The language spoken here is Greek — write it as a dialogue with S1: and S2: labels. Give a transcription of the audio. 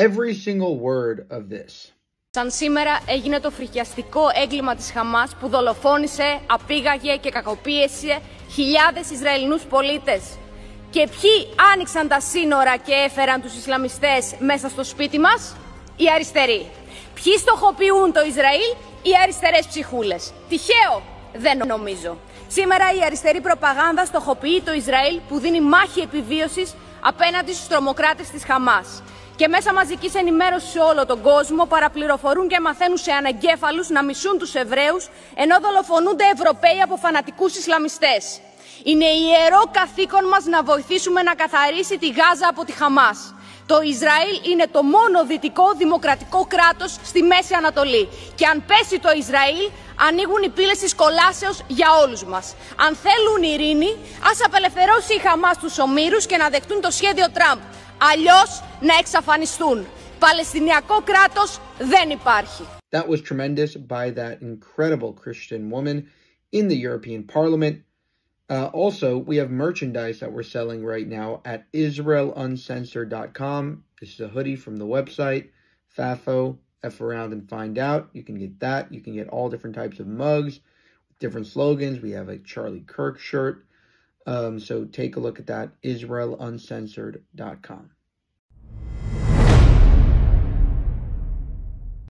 S1: every single word of this.
S2: Σαν σήμερα έγινε το φρικιαστικό έγκλημα της Χαμάς που δολοφόνησε, απήγαγε και κακοποίησε χιλιάδες Ισραηλινούς πολίτες. Και ποιοι άνοιξαν τα σύνορα και έφεραν τους Ισλαμιστές μέσα στο σπίτι μας? Οι αριστεροί. Ποιοι στοχοποιούν το Ισραήλ? Οι αριστερές ψυχούλες. Τυχαίο? Δεν νομίζω. Σήμερα η αριστερή προπαγάνδα στοχοποιεί το Ισραήλ που δίνει μάχη επιβίωσης απέναντι στους τρομοκράτες της Χαμάς. Και μέσα μαζικής ενημέρωσης σε όλο τον κόσμο παραπληροφορούν και μαθαίνουν σε ανεγκέφαλους να μισούν τους Εβραίους, ενώ δολοφονούνται Ευρωπαίοι από φανατικούς Ισλαμιστές. Είναι ιερό καθήκον μας να βοηθήσουμε να καθαρίσει τη Γάζα από τη Χαμάς. Το Ισραήλ είναι το μόνο δυτικό δημοκρατικό κράτος στη Μέση Ανατολή. Και αν πέσει το Ισραήλ, ανοίγουν οι πύλες της κολάσεως για όλους μας. Αν θέλουν ειρήνη, ας απελευθερώσει η Χαμάς τους ομήρους και να δεχτούν το σχέδιο Τραμπ. Αλλιώς να εξαφανιστούν. Παλαιστινιακό κράτος δεν υπάρχει.
S1: That was tremendous by that incredible Christian woman in the European Parliament. Also, we have merchandise that we're selling right now at israeluncensored.com. This is a hoodie from the website. FAFO, F around and find out. You can get that. You can get all different types of mugs, different slogans. We have a Charlie Kirk shirt. So take a look at that, israeluncensored.com.